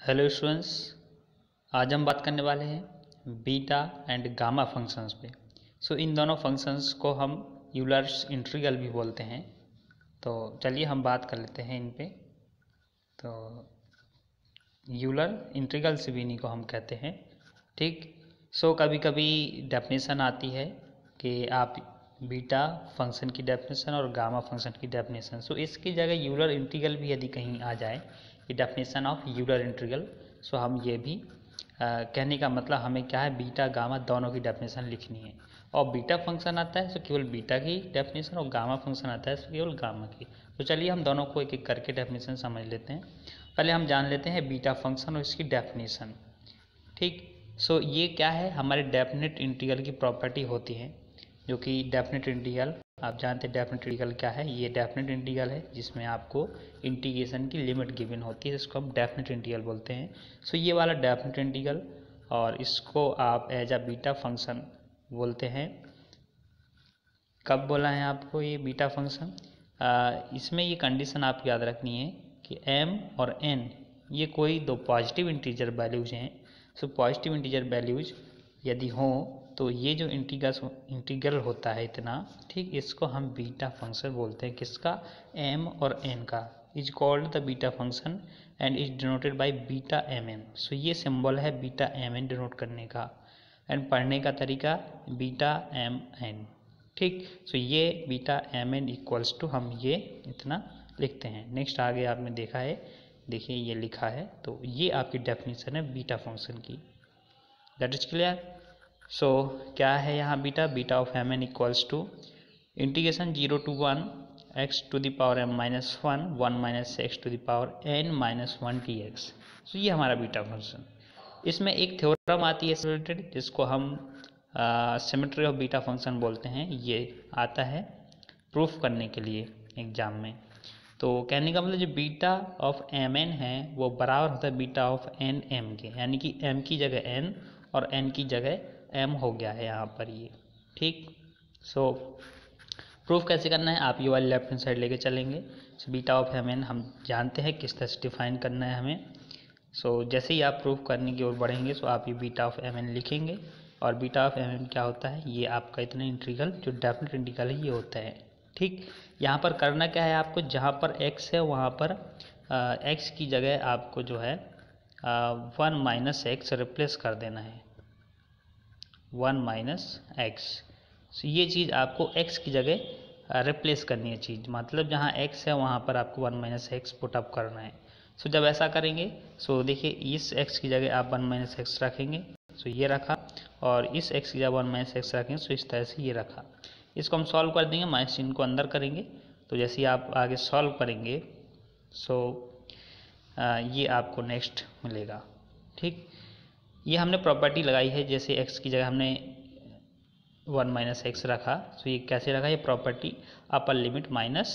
Hello students, आज हम बात करने वाले हैं बीटा एंड गामा फंक्शंस पे। इन दोनों फंक्शंस को हम यूलर्स इंटीग्रल भी बोलते हैं। तो चलिए हम बात कर लेते हैं इन पे। तो यूलर इंटीग्रल से भी इन्हीं को हम कहते हैं। ठीक। कभी कभी डेफिनेशन आती है कि आप बीटा फंक्शन की डेफिनेशन और गामा फंक्शन की डेफिनेशन, इसकी जगह यूलर इंटीग्रल भी यदि कहीं आ जाए कि डेफिनेशन ऑफ यूलर इंटीग्रल, हम ये भी कहने का मतलब हमें क्या है, बीटा गामा दोनों की डेफिनेशन लिखनी है। और बीटा फंक्शन आता है केवल बीटा की डेफिनेशन, और गामा फंक्शन आता है केवल गामा की। तो चलिए हम दोनों को एक एक करके डेफिनेशन समझ लेते हैं। पहले हम जान लेते हैं बीटा फंक्शन और इसकी डेफिनेशन। ठीक। ये क्या है, हमारे डेफिनेट इंटीग्रल की प्रॉपर्टी होती है, जो कि डेफिनेट इंटीग्रल, आप जानते हैं डेफिनेट इंटीग्रल क्या है। ये डेफिनेट इंटीग्रल है जिसमें आपको इंटीग्रेशन की लिमिट गिवन होती है, जिसको हम डेफिनेट इंटीग्रल बोलते हैं। ये वाला डेफिनेट इंटीग्रल, और इसको आप एज अ बीटा फंक्शन बोलते हैं। कब बोला है आपको ये बीटा फंक्शन? इसमें ये कंडीशन आपको याद रखनी है कि m और n ये कोई दो पॉजिटिव इंटीजर वैल्यूज हैं। पॉजिटिव इंटीजर वैल्यूज यदि हों तो ये जो इंटीग्रल होता है इतना, ठीक, इसको हम बीटा फंक्शन बोलते हैं। किसका? m और n का। Is called the beta function and is denoted by beta mn। ये सिंबल है बीटा mn डिनोट करने का, एंड पढ़ने का तरीका बीटा mn। ठीक। ये बीटा mn इक्वल्स टू हम ये इतना लिखते हैं। नेक्स्ट आगे आपने देखा है, देखिए ये लिखा है, तो ये आपकी डेफिनेशन है बीटा फंक्शन की। That is clear. क्या है यहाँ beta of mn equals to integration 0 to 1 x to the power m minus 1 minus x to the power n minus 1 dx। ये हमारा बीटा फंक्शन। इसमें एक थ्योरम आती है रिलेटेड, जिसको हम सिमेट्री ऑफ बीटा फंक्शन बोलते हैं। ये आता है प्रूफ करने के लिए एग्जाम में। तो कहने का मतलब जो बीटा ऑफ mn है वो बराबर होता है बीटा ऑफ nm के, यानी कि m की जगह n और n की जगह m हो गया है यहाँ पर ये। ठीक। प्रूफ कैसे करना है, आप ये वाली लेफ्ट हैंड साइड लेके चलेंगे। बीटा ऑफ mn हम जानते हैं किस तरह से डिफाइन करना है हमें। जैसे ही आप प्रूफ करने की ओर बढ़ेंगे आप ये बीटा ऑफ mn लिखेंगे, और बीटा ऑफ mn क्या होता है, ये आपका इतना इंटीग्रल जो डेफिनेट इंटीग्रल है ये होता है। ठीक। यहाँ पर करना क्या है आपको, जहाँ पर x है वहाँ पर x की जगह आपको जो है 1 माइनस एक्स रिप्लेस कर देना है। 1 माइनस एक्स, ये चीज़ आपको x की जगह रिप्लेस करनी है चीज़, मतलब जहाँ x है वहाँ पर आपको 1 माइनस एक्स पुटअप करना है। जब ऐसा करेंगे देखिए इस x की जगह आप 1 माइनस एक्स रखेंगे, ये रखा, और इस x की जगह 1 माइनस एक्स रखेंगे, इस तरह से ये रखा। इसको हम सॉल्व कर देंगे, माइनस चिन्ह को अंदर करेंगे, तो जैसे ही आप आगे सॉल्व करेंगे ये आपको नेक्स्ट मिलेगा। ठीक। ये हमने प्रॉपर्टी लगाई है, जैसे x की जगह हमने 1 माइनस एक्स रखा, ये कैसे रखा, ये property upper limit minus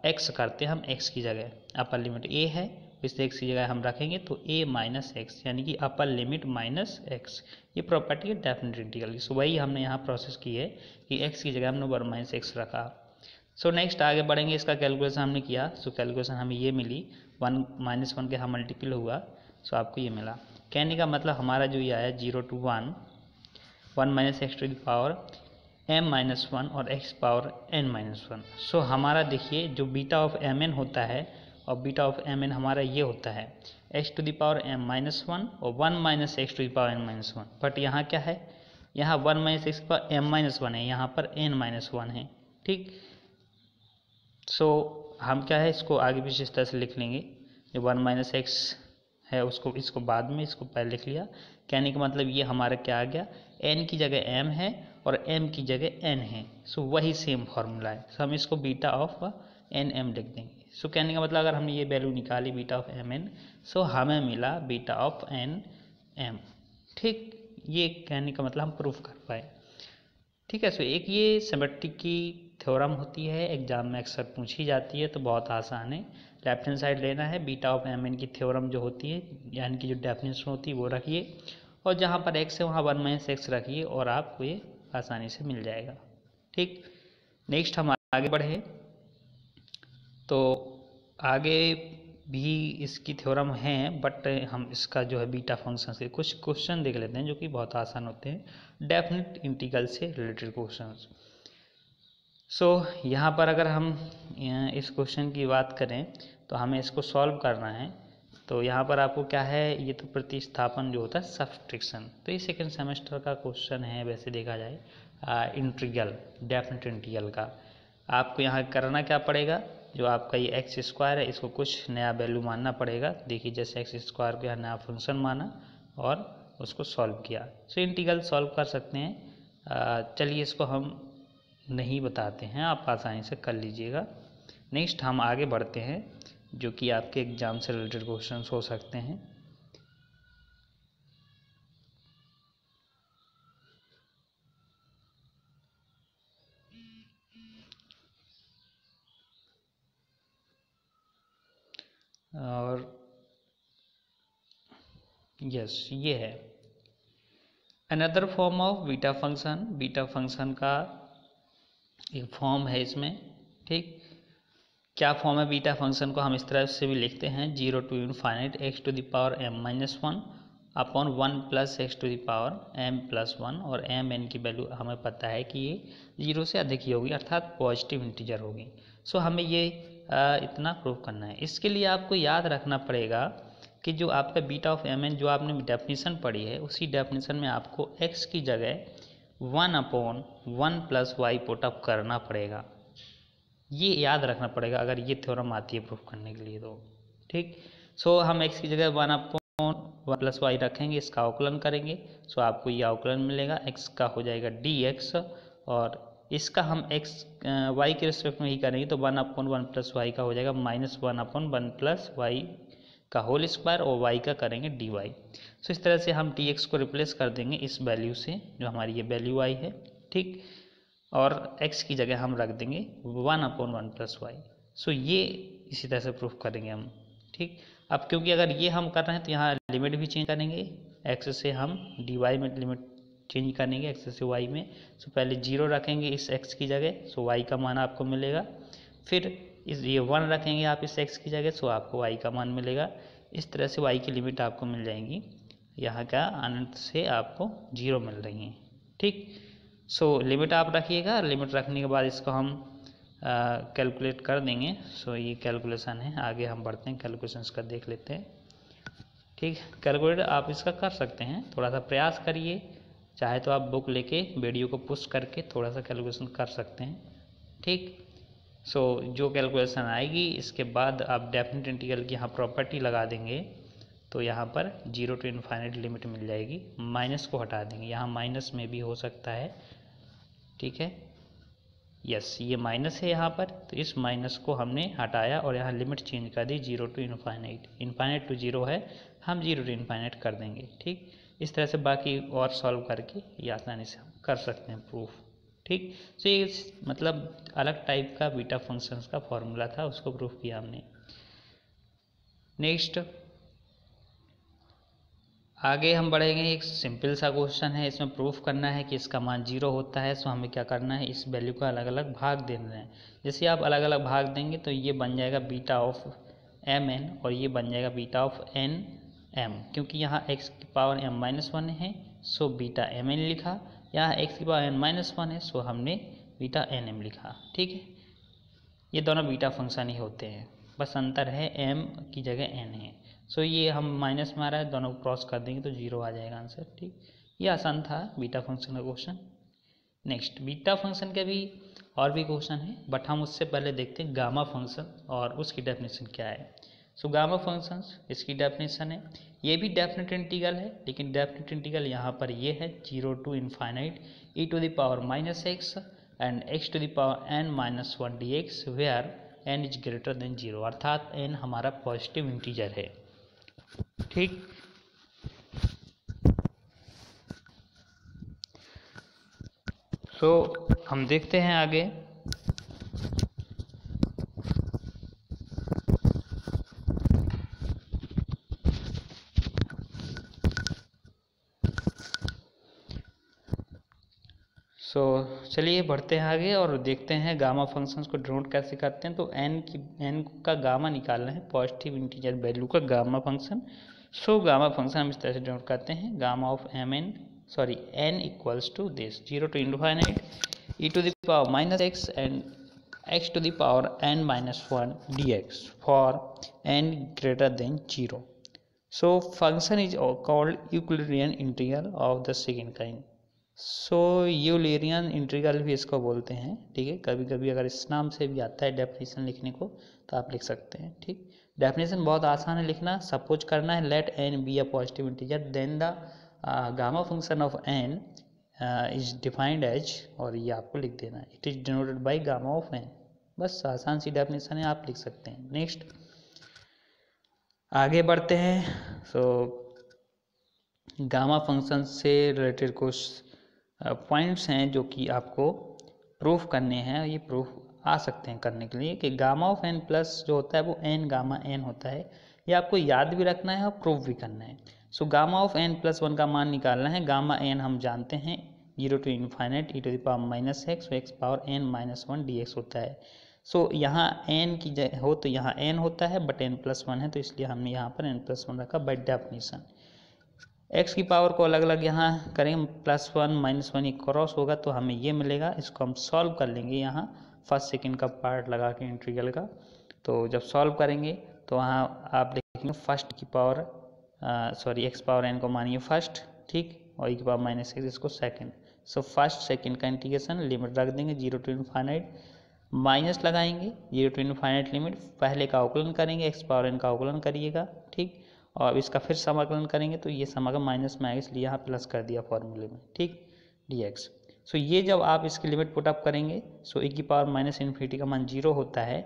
x करते हैं हम x की जगह। अपर लिमिट a है, इस x की जगह हम रखेंगे तो a माइनस एक्स, यानी कि अपर लिमिट माइनस x। ये प्रॉपर्टी है डेफिनेट इंटीग्रल की। वही हमने यहाँ प्रोसेस की है कि x की जगह हमने 1 माइनस एक्स रखा। नेक्स्ट आगे बढ़ेंगे, इसका कैलकुलेशन हमने किया। कैलकुलेशन हमें ये मिली, 1 माइनस 1 के यहाँ मल्टीपल हुआ, आपको ये मिला। कहने का मतलब हमारा जो ये आया 0 to 1 minus x to the power m minus 1 और x पावर n माइनस 1। हमारा देखिए जो बीटा ऑफ mn होता है, और बीटा ऑफ mn हमारा ये होता है x to the power m minus 1 और 1 minus x to the power n minus 1। But यहाँ क्या है, यहाँ 1 minus x power m minus 1 है, यहाँ पर n माइनस 1 है। ठीक। हम क्या है, इसको आगे भी इस तरह से लिख लेंगे। जो 1 माइनस एक्स है उसको, इसको बाद में, इसको पहले लिख लिया। कहने का मतलब ये हमारा क्या आ गया, n की जगह m है और m की जगह n है। वही सेम फार्मूला है। हम इसको बीटा ऑफ nm लिख देंगे। कहने का मतलब अगर हमने ये वैल्यू निकाली बीटा ऑफ mn, हमें मिला बीटा ऑफ nm। ठीक। ये कहने का मतलब हम प्रूफ कर पाए। ठीक है। एक ये सिमेट्रिक की थ्योरम होती है, एग्जाम में अक्सर पूछी जाती है, तो बहुत आसान है। लेफ्ट हैंड साइड लेना है, बीटा ऑफ mn की थ्योरम जो होती है, यानी कि जो डेफिनेशन होती है वो रखिए, और जहाँ पर x है वहाँ 1 माइनस एक्स रखिए, और आपको ये आसानी से मिल जाएगा। ठीक। नेक्स्ट हम आगे बढ़े, तो आगे भी इसकी थ्योरम है, बट हम इसका जो है बीटा फंक्शन से कुछ क्वेश्चन देख लेते हैं जो कि बहुत आसान होते हैं, डेफिनेट इंटीग्रल से रिलेटेड क्वेश्चन। सो यहाँ पर अगर हम इस क्वेश्चन की बात करें तो हमें इसको सॉल्व करना है। तो यहाँ पर आपको क्या है, ये तो प्रतिस्थापन जो होता है सब्सट्रैक्शन, तो ये सेकंड सेमेस्टर का क्वेश्चन है वैसे देखा जाए। इंटीग्रल, डेफिनेट इंटीग्रल का आपको यहाँ करना क्या पड़ेगा, जो आपका ये एक्स स्क्वायर है इसको कुछ नया वैल्यू मानना पड़ेगा। देखिए जैसे एक्स स्क्वायर को यहाँ नया फंक्शन माना और उसको सॉल्व किया, सो इंटीग्रल सॉल्व कर सकते हैं। चलिए इसको हम नहीं बताते हैं, आप आसानी से कर लीजिएगा। नेक्स्ट हम आगे बढ़ते हैं जो कि आपके एग्जाम से रिलेटेड क्वेश्चंस हो सकते हैं। और यस, ये है another form of beta function. Beta function का एक फॉर्म है इसमें, ठीक। क्या फॉर्म है बीटा फंक्शन को हम इस तरह से भी लिखते हैं, 0 to infinite x to the power m-1 upon 1 plus x to the power m+1, और m n की वैल्यू हमें पता है कि ये 0 से अधिक ही होगी, अर्थात पॉजिटिव इंटीजर होगी। सो हमें ये इतना प्रूव करना है। इसके लिए आपको याद रखना पड़ेगा कि जो आपका बीटा ऑफ mn जो आपने डेफिनेशन पढ़ी है, उसी डेफिनेशन में आपको x की जगह 1/1 प्लस वाई पुटअप करना पड़ेगा। ये याद रखना पड़ेगा अगर ये थ्योरम आती है प्रूफ करने के लिए तो, ठीक। सो हम x की जगह 1/1 प्लस वाई रखेंगे, इसका अवकलन करेंगे। सो आपको ये अवकलन मिलेगा, x का हो जाएगा dx, और इसका हम x y के रिस्पेक्ट में ही करेंगे तो 1/1 प्लस वाई का हो जाएगा -1/1 प्लस वाई का होल स्क्वायर, और y का करेंगे dy। सो इस तरह से हम dx को रिप्लेस कर देंगे इस वैल्यू से, जो हमारी ये वैल्यू आई है, ठीक। और x की जगह हम रख देंगे 1/1 प्लस वाई। सो ये इसी तरह से प्रूफ करेंगे हम, ठीक। अब क्योंकि अगर ये हम कर रहे हैं तो यहाँ लिमिट भी चेंज करेंगे, x से हम dy में लिमिट चेंज करेंगे x से y में। सो पहले 0 रखेंगे इस x की जगह, सो y का मान आपको मिलेगा। फिर इस ये 1 रखेंगे आप इस x की जगह, सो आपको y का मान मिलेगा। इस तरह से y की लिमिट आपको मिल जाएंगी, यहाँ का अनंत से आपको 0 मिल रही हैं, ठीक। सो लिमिट आप रखिएगा, लिमिट रखने के बाद इसको हम कैलकुलेट कर देंगे। सो ये कैलकुलेशन है, आगे हम बढ़ते हैं, कैलकुलेशंस का देख लेते हैं, ठीक। कैलकुलेट आप इसका कर सकते हैं, थोड़ा सा प्रयास करिए, चाहे तो आप बुक लेके वीडियो को पुश करके थोड़ा सा कैलकुलेशन कर सकते हैं, ठीक। सो जो कैलकुलेशन आएगी इसके बाद आप डेफिनेट इंटीग्रल की यहाँ प्रॉपर्टी लगा देंगे, तो यहाँ पर 0 to इनफाइनाइट लिमिट मिल जाएगी। माइनस को हटा देंगे, यहाँ माइनस में भी हो सकता है, ठीक है। यस, ये माइनस है यहाँ पर, तो इस माइनस को हमने हटाया और यहाँ लिमिट चेंज कर दी 0 to इनफाइनाइट। इनफाइनाइट टू 0 है, हम 0 to इनफाइनाइट कर देंगे, ठीक। इस तरह से बाकी और सॉल्व करके ये आसानी से हम कर सकते हैं प्रूफ, ठीक। तो ये मतलब अलग टाइप का बीटा फंक्शंस का फॉर्मूला था, उसको प्रूफ किया हमने। नेक्स्ट आगे हम बढ़ेंगे, एक सिंपल सा क्वेश्चन है, इसमें प्रूफ करना है कि इसका मान 0 होता है। सो हमें क्या करना है, इस वैल्यू का अलग अलग भाग देना है। जैसे आप अलग अलग भाग देंगे तो ये बन जाएगा बीटा ऑफ mn, और ये बन जाएगा बीटा ऑफ nm, क्योंकि यहाँ x की पावर m-1 है, सो बीटा mn लिखा। यहाँ x की पावर n-1 है, सो हमने बीटा nm लिखा, ठीक है। ये दोनों बीटा फंक्शन ही होते हैं, बस अंतर है m की जगह n है। सो ये हम माइनस में आ रहा है, दोनों को क्रॉस कर देंगे तो 0 आ जाएगा आंसर, ठीक। ये आसान था बीटा फंक्शन का क्वेश्चन। नेक्स्ट बीटा फंक्शन के भी और भी क्वेश्चन है, बट हम उससे पहले देखते हैं गामा फंक्शन और उसकी डेफिनेशन क्या है। सो गामा फंक्शन, इसकी डेफिनेशन है, ये भी डेफिनेट इंटीग्रल है, लेकिन डेफिनेट इंटीग्रल यहाँ पर ये है 0 to इनफाइनाइट e⁻⁻x and x to the power n-1 dx, where n is greater than 0, अर्थात n हमारा पॉजिटिव इंटीजर है, ठीक। सो हम देखते हैं आगे। चलिए बढ़ते हैं आगे और देखते हैं गामा फंक्शंस को डिनोट कैसे करते हैं। तो एन का गामा निकालना है, पॉजिटिव इंटीजर वैल्यू का गामा फंक्शन। गामा फंक्शन हम इस तरह से डिनोट करते हैं, gamma of n equals to this 0 to infinite e to the power minus x and x to the power n minus 1 dx for n greater than 0. So function is called Euclidean integral of the second kind. Eulerian integral भी इसको बोलते हैं, ठीक है। कभी कभी अगर इस नाम से भी आता है डेफिनेशन लिखने को तो आप लिख सकते हैं, ठीक। डेफिनेशन बहुत आसान है लिखना। सपोज करना है let n be a positive integer then the gamma function of n is defined as, और ये आपको लिख देना है, it is denoted by gamma of n. बस आसान सी डेफिनेशन है, आप लिख सकते हैं। नेक्स्ट आगे बढ़ते हैं। गामा फंक्शन से रिलेटेड कुछ पॉइंट्स हैं जो कि आपको प्रूफ करने हैं। ये प्रूफ आ सकते हैं करने के लिए कि गामा ऑफ एन प्लस जो होता है वो एन गामा एन होता है। ये आपको याद भी रखना है और प्रूफ भी करना है। गामा ऑफ एन प्लस 1 का मान निकालना है। गामा एन हम जानते हैं 0 to infinite e to the power minus x, x power n minus 1 dx होता है। यहाँ n की हो तो यहाँ n होता है, बट n प्लस 1 है तो इसलिए हमने यहाँ पर n प्लस 1 रखा बाय डेफिनेशन। x की पावर को अलग अलग यहाँ करेंगे, +1 -1 ये क्रॉस होगा तो हमें ये मिलेगा। इसको हम सॉल्व कर लेंगे यहाँ फर्स्ट सेकंड का पार्ट लगा के इंटीग्रल का। तो जब सॉल्व करेंगे तो वहाँ आप देखेंगे फर्स्ट की पावर x पावर n को मानिए फर्स्ट, ठीक, और e की पावर -x इसको सेकंड। फर्स्ट सेकंड का इंटीग्रेशन लिमिट रख देंगे 0 to इनफाइनाइट, माइनस लगाएंगे 0 to इनफाइनाइट लिमिट, पहले का अवकलन करेंगे x पावर n का अवकलन करिएगा, ठीक, और इसका फिर समाकलन करेंगे तो ये समाकलन माइनस में आएगा इसलिए यहाँ प्लस कर दिया फॉर्मूले में, ठीक, dx। ये जब आप इसकी लिमिट पुटअप करेंगे e की पावर माइनस इन्फिनिटी का मान 0 होता है,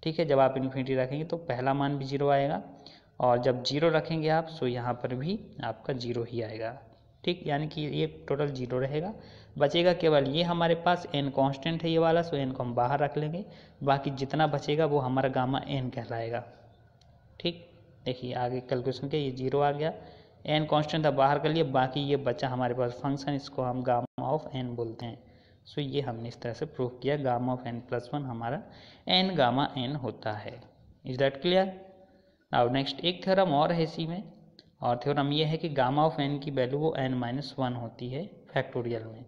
ठीक है। जब आप इन्फिनिटी रखेंगे तो पहला मान भी 0 आएगा, और जब 0 रखेंगे आप यहाँ पर भी आपका 0 ही आएगा, ठीक, यानी कि ये टोटल 0 रहेगा। बचेगा केवल ये हमारे पास n कांस्टेंट है ये वाला, n को हम बाहर रख लेंगे, बाकी जितना बचेगा वो हमारा गामा n कहलाएगा, ठीक। देखिए आगे कैलकुलेशन के ये 0 आ गया, n कांस्टेंट था बाहर कर लिया, बाकी ये बचा हमारे पास फंक्शन, इसको हम गामा ऑफ n बोलते हैं। ये हमने इस तरह से प्रूव किया, गामा ऑफ n प्लस 1 हमारा n गामा n होता है। Is that clear? Now next एक थ्योरम और है इसी में, और थ्योरम ये है कि गामा ऑफ n की वैल्यू वो n-1 होती है फैक्टोरियल में,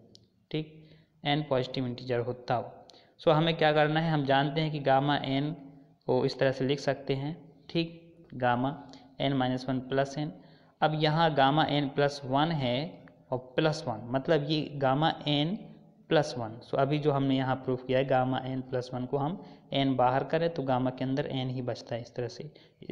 ठीक, n पॉजिटिव इंटीजर होता हो। हमें क्या करना है, हम जानते हैं कि गामा n को इस तरह से लिख सकते हैं, ठीक, गामा n-1 प्लस n। अब यहाँ गामा n प्लस 1 है और प्लस 1 मतलब ये गामा n प्लस 1। अभी जो हमने यहाँ प्रूफ किया है गामा n प्लस 1 को हम n बाहर करें तो गामा के अंदर n ही बचता है इस तरह से,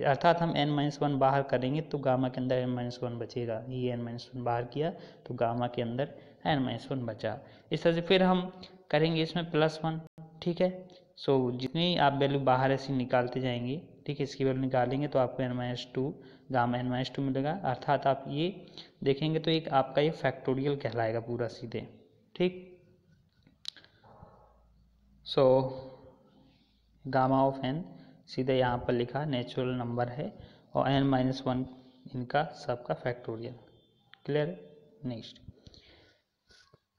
अर्थात हम n-1 बाहर करेंगे तो गामा के अंदर n-1 बचेगा। ये n-1 बाहर किया तो गामा के अंदर n-1 बचा। इस तरह से फिर हम करेंगे इसमें +1, ठीक है। जितनी आप वैल्यू बाहर ऐसी निकालते जाएंगे, ठीक है, इसकी वैल्यू निकालेंगे तो आपको n-2 गामा n-2 मिलेगा, अर्थात आप ये देखेंगे तो एक आपका ये फैक्टोरियल कहलाएगा पूरा सीधे, ठीक। गामा ऑफ n सीधे यहाँ पर लिखा नेचुरल नंबर है और n-1 इनका सबका फैक्टोरियल, क्लियर। नेक्स्ट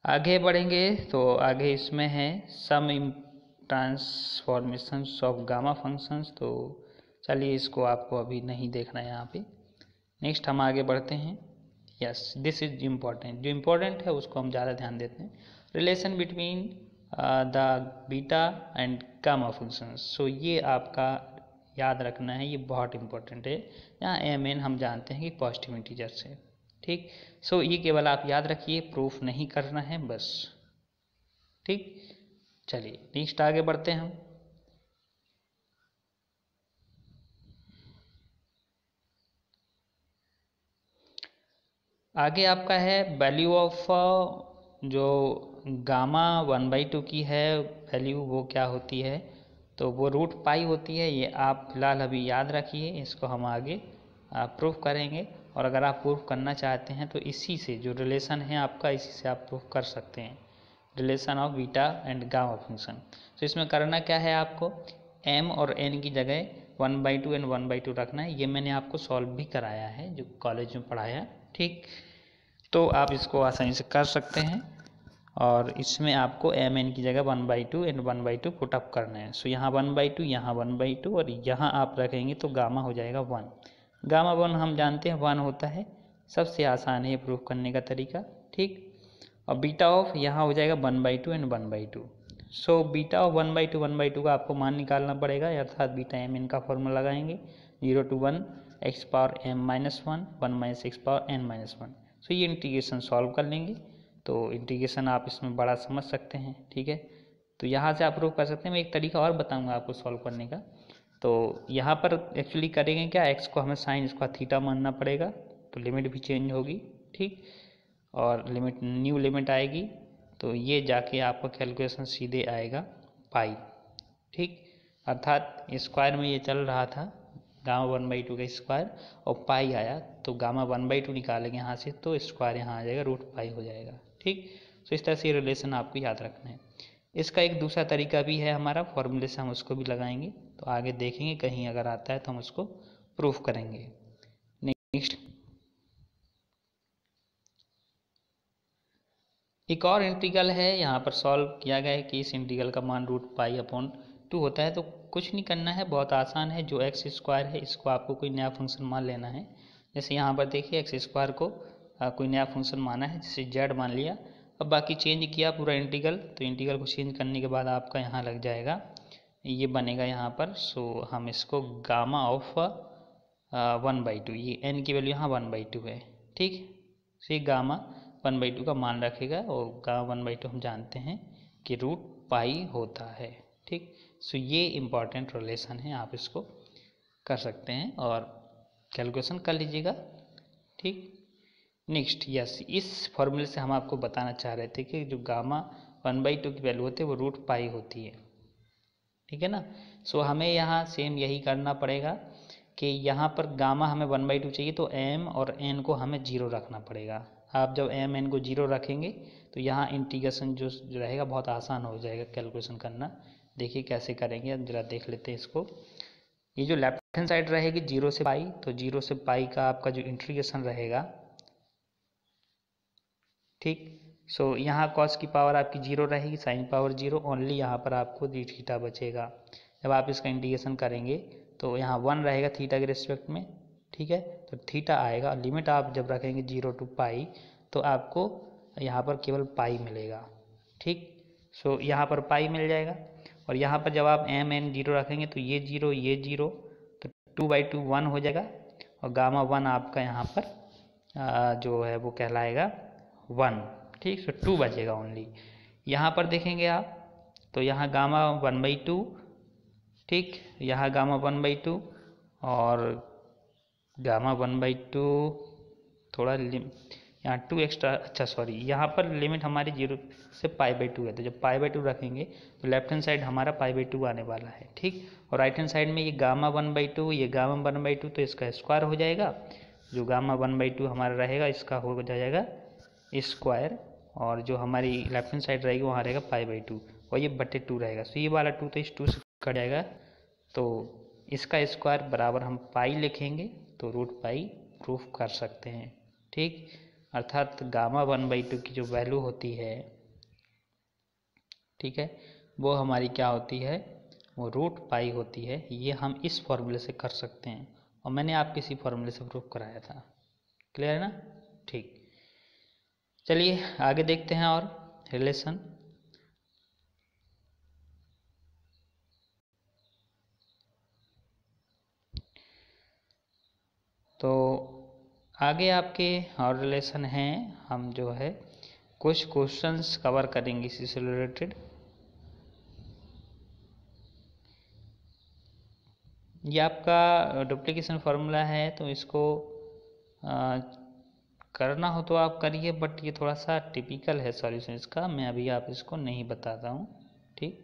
आगे बढ़ेंगे तो आगे इसमें है सम ट्रांसफॉर्मेशंस ऑफ गामा फंक्शंस। तो चलिए इसको आपको अभी नहीं देखना है यहाँ पे। नेक्स्ट हम आगे बढ़ते हैं। यस दिस इज इम्पॉर्टेंट, जो इम्पोर्टेंट है उसको हम ज़्यादा ध्यान देते हैं। Relation between the beta and gamma functions. ये आपका याद रखना है, ये बहुत इम्पोर्टेंट है। यहाँ एम एन हम जानते हैं कि पॉजिटिव इंटीजर से, ठीक। ये केवल आप याद रखिए, प्रूफ नहीं करना है बस, ठीक। चलिए नेक्स्ट आगे बढ़ते हैं हम। आगे आपका है वैल्यू ऑफ जो गामा 1/2 की है वैल्यू, वो क्या होती है, तो वो √π होती है। ये आप फिलहाल अभी याद रखिए, इसको हम आगे प्रूफ करेंगे। और अगर आप प्रूफ करना चाहते हैं तो इसी से जो रिलेशन है आपका, इसी से आप प्रूफ कर सकते हैं, relation of beta and gamma function. तो इसमें करना क्या है, आपको m और n की जगह 1/2 एंड 1/2 रखना है। ये मैंने आपको सॉल्व भी कराया है जो कॉलेज में पढ़ाया, ठीक। तो आप इसको आसानी से कर सकते हैं। और इसमें आपको एम एन की जगह 1/2 एंड 1/2 पुटअप करना है। सो यहाँ 1/2, यहाँ 1/2 और यहाँ आप रखेंगे तो गामा हो जाएगा 1। गामा 1 हम जानते हैं 1 होता है, सबसे आसान है प्रूफ करने का तरीका, ठीक। और बीटा ऑफ यहाँ हो जाएगा 1/2 एंड 1/2। सो बीटा ऑफ 1/2 का आपको मान निकालना पड़ेगा, अर्थात बीटा एम एन का फॉर्मूला लगाएंगे 0 to 1 x power m -1 1 - x power n - 1। सो ये इंटीग्रेशन सॉल्व कर लेंगे, तो इंटीग्रेशन आप इसमें बड़ा समझ सकते हैं, ठीक है। तो यहाँ से आप प्रूफ कर सकते हैं। मैं एक तरीका और बताऊँगा आपको सॉल्व करने का। तो यहाँ पर एक्चुअली करेंगे क्या, x को हमें साइन स्क्वायर थीटा मानना पड़ेगा, तो लिमिट भी चेंज होगी, ठीक। और लिमिट न्यू लिमिट आएगी, तो ये जाके आपका कैलकुलेशन सीधे आएगा पाई, ठीक। अर्थात स्क्वायर में ये चल रहा था गामा 1/2 का स्क्वायर और पाई आया, तो गामा 1/2 निकालेंगे यहाँ से तो स्क्वायर यहाँ आ जाएगा, रूट पाई हो जाएगा, ठीक। तो इस तरह से रिलेशन आपको याद रखना है। इसका एक दूसरा तरीका भी है हमारा, फॉर्मूले से हम उसको भी लगाएंगे, तो आगे देखेंगे कहीं अगर आता है तो हम उसको प्रूफ करेंगे। नेक्स्ट एक और इंटीग्रल है, यहाँ पर सॉल्व किया गया है कि इस इंटीग्रल का मान √π/2 होता है। तो कुछ नहीं करना है, बहुत आसान है। जो एक्स स्क्वायर है इसको आपको कोई नया फंक्शन मान लेना है। जैसे यहाँ पर देखिए एक्स स्क्वायर को कोई नया फंक्शन माना है, जैसे जेड मान लिया। अब बाकी चेंज किया पूरा इंटीग्रल, तो इंटीग्रल को चेंज करने के बाद आपका यहाँ लग जाएगा, ये बनेगा यहाँ पर। सो हम इसको गामा ऑफ 1/2, ये एन की वैल्यू यहाँ 1/2 है, ठीक। सो ये गामा 1/2 का मान रखेगा, और गामा 1/2 हम जानते हैं कि √π होता है, ठीक। सो ये इम्पॉर्टेंट रिलेशन है, आप इसको कर सकते हैं और कैलकुलेशन कर लीजिएगा, ठीक। नेक्स्ट यस, इस फॉर्मूले से हम आपको बताना चाह रहे थे कि जो गामा 1/2 की वैल्यू होती है वो √π होती है, ठीक है ना। सो हमें यहाँ सेम यही करना पड़ेगा कि यहाँ पर गामा हमें 1/2 चाहिए, तो m और n को हमें 0 रखना पड़ेगा। आप जब m n को 0 रखेंगे तो यहाँ इंटीग्रेशन जो रहेगा बहुत आसान हो जाएगा कैलकुलेशन करना। देखिए कैसे करेंगे, अब जरा देख लेते हैं इसको। ये जो लेफ्ट हैंड साइड रहेगी 0 से पाई, तो 0 से पाई का आपका जो इंटीग्रेशन रहेगा, ठीक। सो यहाँ कॉस की पावर आपकी 0 रहेगी, साइन पावर 0, ओनली यहाँ पर आपको d थीटा बचेगा। जब आप इसका इंटीग्रेशन करेंगे तो यहाँ 1 रहेगा थीटा के रिस्पेक्ट में, ठीक है। तो थीटा आएगा, लिमिट आप जब रखेंगे 0 to π, तो आपको यहाँ पर केवल पाई मिलेगा, ठीक। सो यहाँ पर पाई मिल जाएगा। और यहाँ पर जब आप m n 0 रखेंगे तो ये 0, तो 2/2 1 हो जाएगा, और गामा 1 आपका यहाँ पर जो है वो कहलाएगा 1, ठीक। सो 2 बचेगा ओनली। यहाँ पर देखेंगे आप तो यहाँ गामा 1/2, ठीक। यहाँ गामा 1/2 और गामा 1/2 थोड़ा यहाँ 2 एक्स्ट्रा, अच्छा सॉरी, यहाँ पर लिमिट हमारी 0 से π/2 है, तो जब π/2 रखेंगे तो लेफ्ट हैंड साइड हमारा π/2 आने वाला है, ठीक। और राइट हैंड साइड में ये गामा 1/2, ये गामा 1/2, तो इसका स्क्वायर हो जाएगा। जो गामा 1/2 हमारा रहेगा इसका हो जाएगा स्क्वायर, और जो हमारी लेफ्ट हैंड साइड रहेगी वहाँ रहेगा π/2, और ये बटे 2 रहेगा। सो ये वाला 2 तो इस 2 से कट जाएगा, तो इसका स्क्वायर बराबर हम पाई लिखेंगे, तो √π प्रूफ कर सकते हैं, ठीक। अर्थात गामा 1/2 की जो वैल्यू होती है, ठीक है, वो हमारी क्या होती है, वो √π होती है। ये हम इस फॉर्मूले से कर सकते हैं, और मैंने आपको इसी फॉर्मूले से प्रूफ कराया था। क्लियर है ना, ठीक। चलिए आगे देखते हैं और रिलेशन। तो आगे आपके और रिलेशन हैं, हम जो है कुछ क्वेश्चंस कवर करेंगे इसी से रिलेटेड। ये आपका डुप्लीकेशन फार्मूला है, तो इसको करना हो तो आप करिए, बट ये थोड़ा सा टिपिकल है सॉल्यूशन इसका, मैं अभी आप इसको नहीं बताता हूँ, ठीक।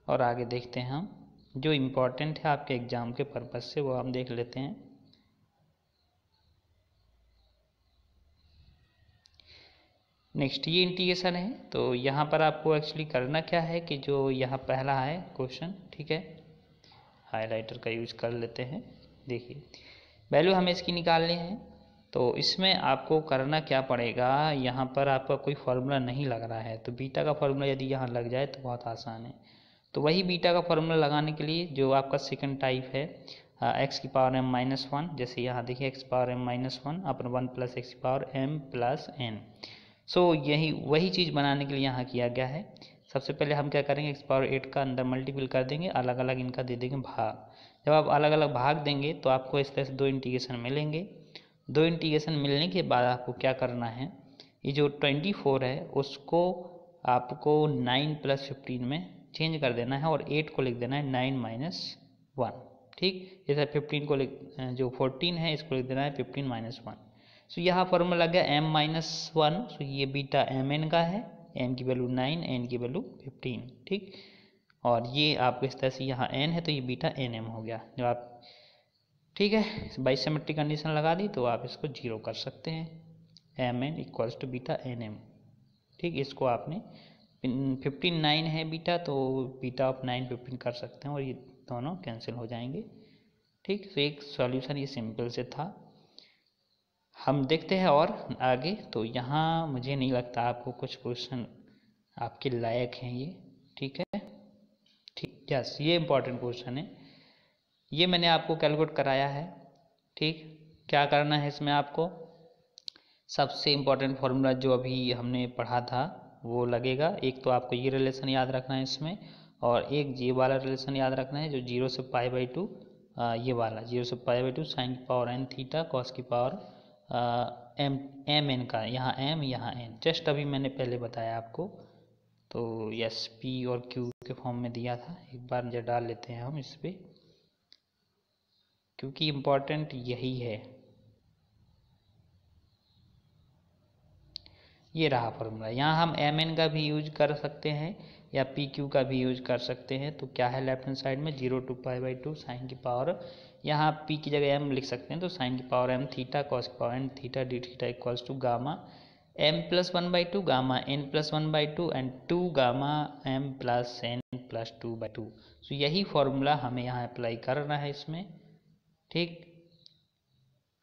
और आगे देखते हैं हम, जो इम्पोर्टेंट है आपके एग्ज़ाम के पर्पज़ से वो हम देख लेते हैं। नेक्स्ट ये इंटीग्रेशन है, तो यहाँ पर आपको एक्चुअली करना क्या है कि जो यहाँ पहला है क्वेश्चन, ठीक है, हाइलाइटर का यूज कर लेते हैं। देखिए वैल्यू हमें इसकी निकालनी है, तो इसमें आपको करना क्या पड़ेगा, यहाँ पर आपका कोई फार्मूला नहीं लग रहा है, तो बीटा का फार्मूला यदि यहाँ लग जाए तो बहुत आसान है। तो वही बीटा का फार्मूला लगाने के लिए जो आपका सेकंड टाइप है एक्स की पावर m माइनस वन, जैसे यहाँ देखिए x power m minus one अपन 1 प्लस एक्स की पावर m प्लस n। सो यही वही चीज़ बनाने के लिए यहाँ किया गया है। सबसे पहले हम क्या करेंगे, एक्स पावर 8 का अंदर मल्टीपल कर देंगे, अलग अलग इनका दे देंगे भाग। जब आप अलग अलग भाग देंगे तो आपको इस तरह से दो इंटीग्रेशन मिलेंगे। दो इंटीग्रेशन मिलने के बाद आपको क्या करना है, ये जो 24 है उसको आपको 9 प्लस 15 में चेंज कर देना है और 8 को लिख देना है 9 माइनस 1। ठीक, जैसे 15 को जो 14 है इसको लिख देना है 15 माइनस 1। सो यहाँ फॉर्मूला लग गया m माइनस 1। सो ये बीटा mn का है, m की वैल्यू 9, n की वैल्यू 15। ठीक, और ये आपको इस तरह से यहाँ n है तो ये बीटा nm हो गया। जब आप ठीक है बाई सिमेट्रिक कंडीशन लगा दी तो आप इसको जीरो कर सकते हैं, mn equals to beta nm। ठीक, इसको आपने 15 9 है बीटा, तो बीटा ऑफ 9 15 कर सकते हैं और ये दोनों कैंसिल हो जाएंगे। ठीक, तो एक सॉल्यूशन ये सिंपल से था। हम देखते हैं और आगे। तो यहाँ मुझे नहीं लगता आपको कुछ क्वेश्चन आपके लायक हैं ये। ठीक है, ठीक, यस ये इम्पोर्टेंट क्वेश्चन है, ये मैंने आपको कैलकुलेट कराया है। ठीक, क्या करना है इसमें आपको, सबसे इम्पोर्टेंट फार्मूला जो अभी हमने पढ़ा था वो लगेगा। एक तो आपको ये रिलेशन याद रखना है इसमें, और एक ये वाला रिलेशन याद रखना है जो 0 से पाई बाई 2, ये वाला 0 से पाई बाई 2 साइन की पावर n थीटा कॉस की पावर एम एन का, यहाँ m यहाँ n, जस्ट अभी मैंने पहले बताया आपको। तो यस p और q के फॉर्म में दिया था, एक बार जो डाल लेते हैं हम इस पर, क्योंकि इम्पोर्टेंट यही है। ये रहा फार्मूला, यहाँ हम एम एन का भी यूज कर सकते हैं या पी क्यू का भी यूज कर सकते हैं। तो क्या है लेफ्ट हैंड साइड में 0 टू पाई बाई 2 साइन की पावर, यहाँ पी की जगह एम लिख सकते हैं तो साइन की पावर एम थीटा कॉस की power n theta d theta equals to gamma m plus 1 by 2 gamma n plus 1 by 2 and 2 gamma m plus n plus 2 by 2। So यही फार्मूला हमें यहाँ अप्लाई करना है इसमें। ठीक,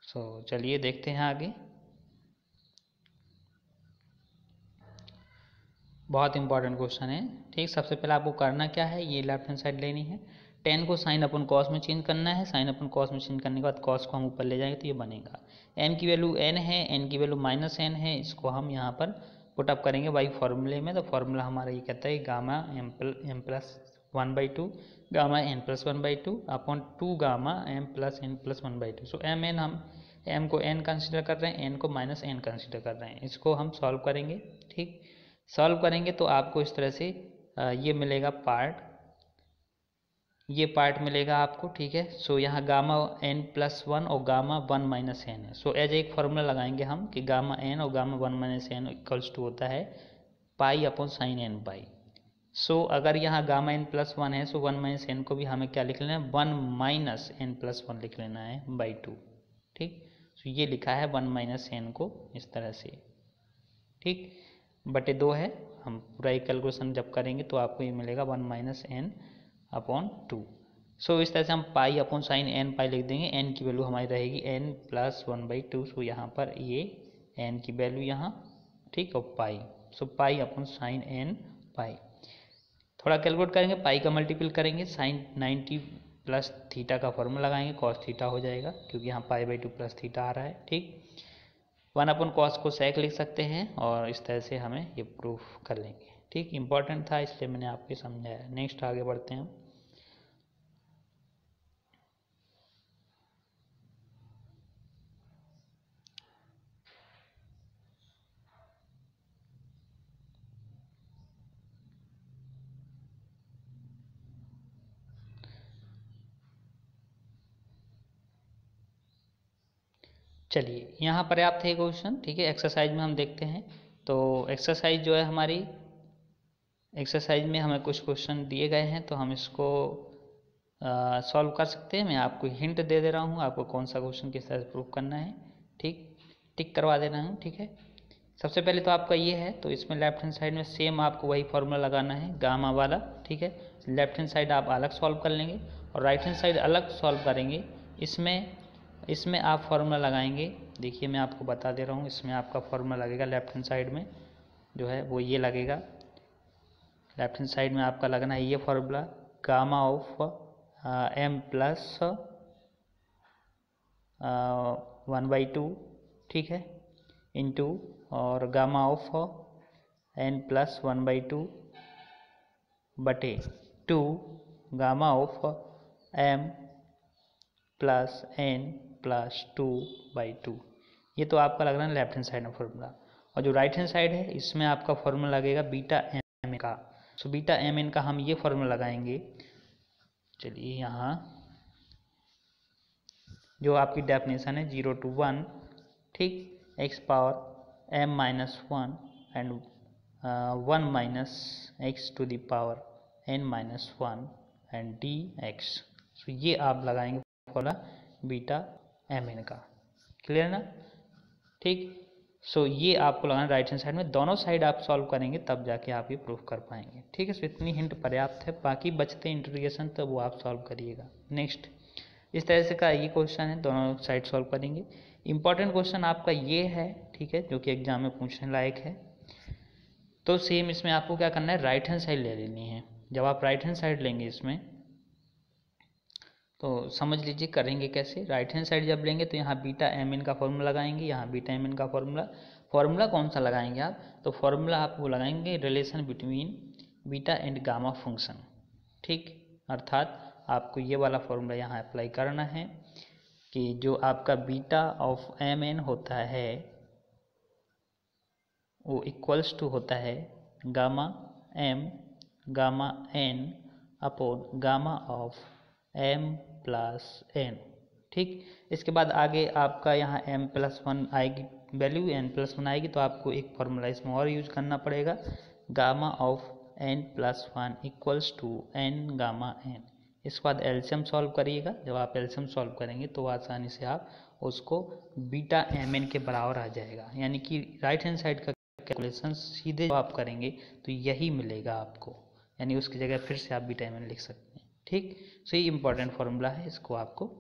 सो चलिए देखते हैं आगे। बहुत इंपॉर्टेंट क्वेश्चन है। ठीक, सबसे पहले आपको करना क्या है, ये लेफ्ट हैंड साइड लेनी है, टेन को साइन अपन कॉस में चेंज करना है, साइन अपन कॉस में चेंज करने के बाद कॉस को हम ऊपर ले जाएंगे तो ये बनेगा। m की वैल्यू n है, n की वैल्यू माइनस n है, इसको हम यहाँ पर पुट अप करेंगे बाई फॉर्मूले में। तो फार्मूला हमारा ये कहता है gamma m plus 1 by 2 gamma n plus 1 by 2 upon 2 gamma m plus n plus 1 by 2। So m n, हम m को n कंसिडर कर रहे हैं, n को माइनस n कंसिडर कर रहे हैं, इसको हम सॉल्व करेंगे। ठीक, सॉल्व करेंगे तो आपको इस तरह से ये मिलेगा पार्ट, ये पार्ट मिलेगा आपको। ठीक है, सो यहाँ गामा n प्लस 1 और गामा 1 माइनस n है। सो एज एक फार्मूला लगाएंगे हम कि गामा n और gamma 1 minus n equals to होता है pi upon sine n pi. So अगर यहाँ गामा n प्लस 1 है, सो 1 माइनस n को भी हमें क्या लिख लेना है, 1 माइनस n प्लस 1 लिख लेना है बाई 2। ठीक, सो ये लिखा है 1 माइनस n को इस तरह से। ठीक, बटे 2 है, हम पूरा एक कैलकुलेशन जब करेंगे तो आपको ये मिलेगा 1 माइनस n अपॉन 2। सो इस तरह से हम पाई अपॉन साइन n पाई लिख देंगे, n की वैल्यू हमारी रहेगी n प्लस 1 बाई 2। सो यहाँ पर ये n की वैल्यू यहाँ, ठीक, और पाई, सो पाई अपॉन साइन n पाई। थोड़ा कैलकुलेट करेंगे, पाई का मल्टीपल करेंगे, साइन 90 प्लस थीटा का फॉर्मूला लगाएंगे, कॉस थीटा हो जाएगा क्योंकि यहाँ पाई बाई 2 प्लस थीटा आ रहा है। ठीक, 1 अपन कॉस को सेक लिख सकते हैं और इस तरह से हमें ये प्रूफ कर लेंगे। ठीक, इंपॉर्टेंट था इसलिए मैंने आपको समझाया। नेक्स्ट आगे बढ़ते हैं। चलिए यहाँ पर्याप्त है क्वेश्चन। ठीक है, एक्सरसाइज में हम देखते हैं। तो एक्सरसाइज जो है हमारी, एक्सरसाइज में हमें कुछ क्वेश्चन दिए गए हैं तो हम इसको सॉल्व कर सकते हैं। मैं आपको हिंट दे दे रहा हूँ, आपको कौन सा क्वेश्चन किस तरह से प्रूव करना है। ठीक, टिक करवा देना है। ठीक है, सबसे पहले तो आपका ये है, तो इसमें लेफ्ट हैंड साइड में सेम आपको वही फॉर्मूला लगाना है गामा वाला। ठीक है, लेफ्ट हैंड साइड आप अलग सॉल्व कर लेंगे और राइट हैंड साइड अलग सॉल्व करेंगे। इसमें इसमें आप फॉर्मूला लगाएंगे, देखिए मैं आपको बता दे रहा हूँ, इसमें आपका फॉर्मूला लगेगा लेफ्ट हैंड साइड में जो है वो ये लगेगा। लेफ्ट हैंड साइड में आपका लगना है ये formula, gamma of m plus 1/2, ठीक है, इंटू और गामा ऑफ n प्लस 1/2 बटे 2 gamma of m plus n plus 2/2। ये तो आपका लग रहा है लेफ्ट हैंड साइड में फॉर्मूला। और जो राइट हैंड साइड है इसमें आपका फॉर्मूला लगेगा बीटा एम का। सो बीटा एम एन का हम ये फॉर्मूला लगाएंगे। चलिए यहाँ जो आपकी डेफिनेशन है 0 to 1, ठीक, x power m minus 1 and 1 minus x to the power n minus 1 and dx। So ये आप लगाएंगे फॉर्मूला बीटा एम एन का। क्लियर ना, ठीक। सो ये आपको लगाना राइट हैंड साइड में, दोनों साइड आप सॉल्व करेंगे तब जाके आप ये प्रूफ कर पाएंगे, ठीक है। सो इतनी हिंट पर्याप्त है, बाकी बचते इंटीग्रेशन तो वो आप सॉल्व करिएगा। नेक्स्ट इस तरह से का ये क्वेश्चन है, दोनों साइड सॉल्व करेंगे। इंपॉर्टेंट क्वेश्चन आपका ये है, ठीक है, जो कि एग्जाम में पूछने लायक है। तो सेम इसमें आपको क्या करना है, राइट हैंड साइड ले लेनी है। जब आप राइट हैंड साइड लेंगे इसमें तो समझ लीजिए करेंगे कैसे। राइट हैंड साइड जब लेंगे तो यहाँ बीटा एम एन का फॉर्मूला लगाएंगे, यहाँ बीटा एम एन का फॉर्मूला कौन सा लगाएंगे आप, तो फॉर्मूला आप वो लगाएंगे relation between beta and gamma function, ठीक। अर्थात आपको ये वाला फॉर्मूला यहाँ अप्लाई करना है कि जो आपका बीटा ऑफ एम एन होता है वो इक्वल्स टू होता है gamma m gamma n upon gamma of m plus n, ठीक। इसके बाद आगे आपका यहाँ m प्लस 1 आएगी वैल्यू, n प्लस 1 आएगी तो आपको एक फॉर्मूला इसमें और यूज करना पड़ेगा, gamma of n plus 1 equals to n gamma n। इसके बाद एलसीएम सॉल्व करिएगा। जब आप एलसीएम सॉल्व करेंगे तो आसानी से आप उसको बीटा एम एन के बराबर आ जाएगा, यानी कि राइट हैंड साइड का कैलकुलेशन सीधे आप करेंगे तो यही मिलेगा आपको, यानी उसकी जगह फिर से आप बीटा एम एन लिख सकते हैं, ठीक। सो ये इंपॉर्टेंट फार्मूला है, इसको आपको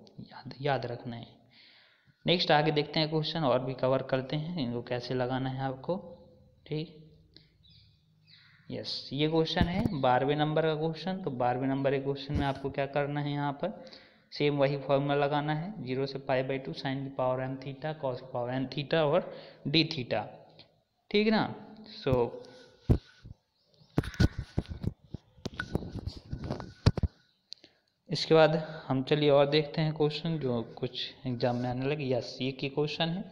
याद रखना है। नेक्स्ट आगे देखते हैं क्वेश्चन, और भी कवर करते हैं इनको कैसे लगाना है आपको, ठीक। यस, ये क्वेश्चन है 12वें नंबर का क्वेश्चन। तो 12वें नंबर के क्वेश्चन में आपको क्या करना है, यहाँ पर सेम वही फॉर्मूला लगाना है, 0 से π/2 साइन की पावर m थीटा कॉस की पावर n थीटा और d थीटा, ठीक ना। सो इसके बाद हम चलिए और देखते हैं क्वेश्चन जो कुछ एग्जाम में आने लगे। यस, ये की क्वेश्चन है।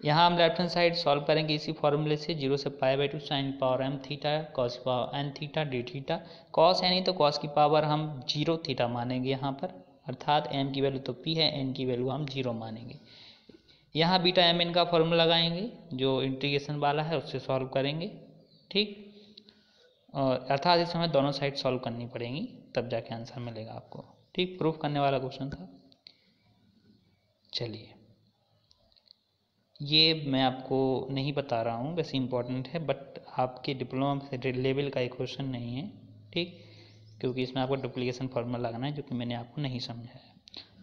यहाँ हम लेफ्ट हैंड साइड सॉल्व करेंगे इसी फॉर्मूले से, 0 से π/2 sine power m theta cos की power n theta d theta. Cos है नहीं तो कॉस की पावर हम 0 थीटा मानेंगे यहाँ पर, अर्थात m की वैल्यू तो p है, n की वैल्यू हम 0 मानेंगे। यहाँ बीटा एम एन का फॉर्मूला लगाएंगे, जो इंटीग्रेशन वाला है उससे सॉल्व करेंगे, ठीक। और अर्थात इस समय दोनों साइड सॉल्व करनी पड़ेंगी तब जाके आंसर मिलेगा आपको, ठीक। प्रूफ करने वाला क्वेश्चन था। चलिए, ये मैं आपको नहीं बता रहा हूँ, वैसे इंपॉर्टेंट है बट आपके डिप्लोमा लेवल का एक क्वेश्चन नहीं है, ठीक, क्योंकि इसमें आपको डुप्लीकेशन फार्मूला लगाना है जो कि मैंने आपको नहीं समझाया।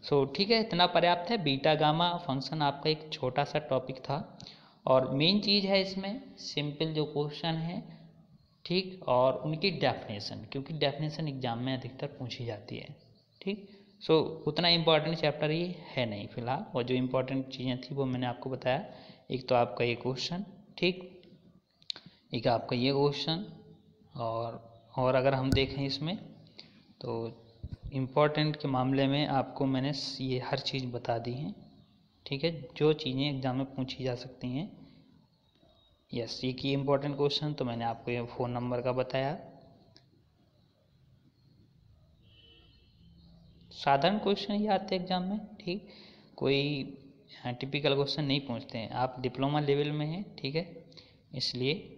सो ठीक है, इतना पर्याप्त है। बीटा गामा फंक्शन आपका एक छोटा सा टॉपिक था और मेन चीज़ है इसमें सिंपल जो क्वेश्चन है, ठीक, और उनकी डेफिनेशन, क्योंकि डेफिनेशन एग्जाम में अधिकतर पूछी जाती है, ठीक। सो उतना इम्पोर्टेंट चैप्टर ये है नहीं फिलहाल, और जो इम्पोर्टेंट चीज़ें थी वो मैंने आपको बताया। एक तो आपका ये क्वेश्चन, ठीक, एक आपका ये क्वेश्चन, और अगर हम देखें इसमें तो इम्पोर्टेंट के मामले में आपको मैंने ये हर चीज़ बता दी है, ठीक है, जो चीज़ें एग्जाम में पूछी जा सकती हैं। यस, ये की इम्पोर्टेंट क्वेश्चन तो मैंने आपको ये फ़ोन नंबर का बताया। साधारण क्वेश्चन ही आते हैं एग्जाम में, ठीक, कोई टिपिकल क्वेश्चन नहीं पूछते हैं। आप डिप्लोमा लेवल में हैं, ठीक है, इसलिए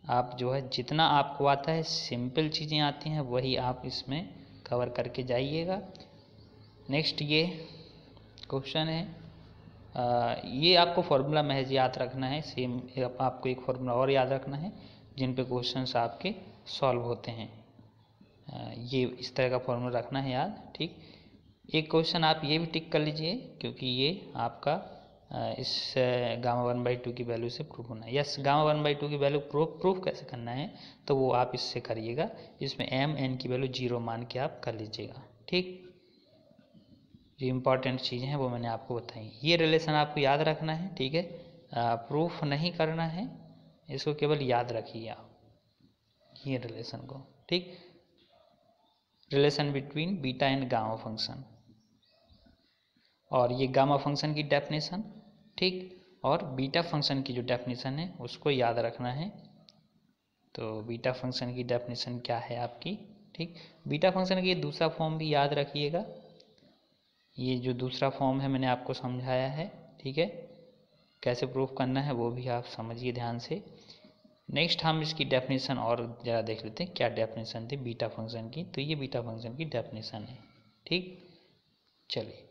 आप जो है जितना आपको आता है सिंपल चीज़ें आती हैं वही आप इसमें कवर करके जाइएगा। नेक्स्ट ये क्वेश्चन है, ये आपको फॉर्मूला महज याद रखना है। सेम आपको एक फॉर्मूला और याद रखना है जिन पे क्वेश्चंस आपके सॉल्व होते हैं। ये इस तरह का फॉर्मूला रखना है याद, ठीक। एक क्वेश्चन आप ये भी टिक कर लीजिए, क्योंकि ये आपका इस गामा 1/2 की वैल्यू से प्रूफ होना है। यस, गामा 1/2 की वैल्यू प्रूफ कैसे करना है, तो वो आप इससे करिएगा। इसमें एम एन की वैल्यू 0 मान के आप कर लीजिएगा। ठीक, जो इम्पोर्टेंट चीज़ें हैं वो मैंने आपको बताई। ये रिलेशन आपको याद रखना है, ठीक है, प्रूफ नहीं करना है, इसको केवल याद रखिए आप ये रिलेशन को। ठीक, relation between beta and gamma function, और ये गामा फंक्शन की डेफिनेशन, ठीक, और बीटा फंक्शन की जो डेफिनेशन है उसको याद रखना है। तो बीटा फंक्शन की डेफिनेशन क्या है आपकी, ठीक, बीटा फंक्शन की दूसरा फॉर्म भी याद रखिएगा। ये जो दूसरा फॉर्म है मैंने आपको समझाया है, ठीक है, कैसे प्रूफ करना है वो भी आप समझिए ध्यान से। नेक्स्ट हम इसकी डेफिनेशन और ज़रा देख लेते हैं, क्या डेफिनेशन थी बीटा फंक्शन की। तो ये बीटा फंक्शन की डेफिनेशन है। ठीक, चलिए,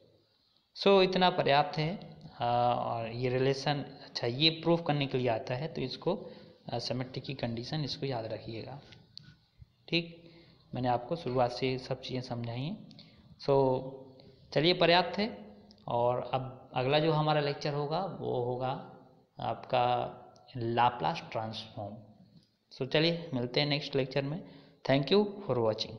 सो इतना पर्याप्त है। और ये रिलेशन, अच्छा, ये प्रूफ करने के लिए आता है, तो इसको सिमेट्रिक की कंडीशन इसको याद रखिएगा। ठीक, मैंने आपको शुरुआत से सब चीज़ें समझाई हैं। सो चलिए, पर्याप्त है। और अब अगला जो हमारा लेक्चर होगा वो होगा आपका लाप्लास ट्रांसफॉर्म। सो चलिए मिलते हैं नेक्स्ट लेक्चर में। Thank you for watching.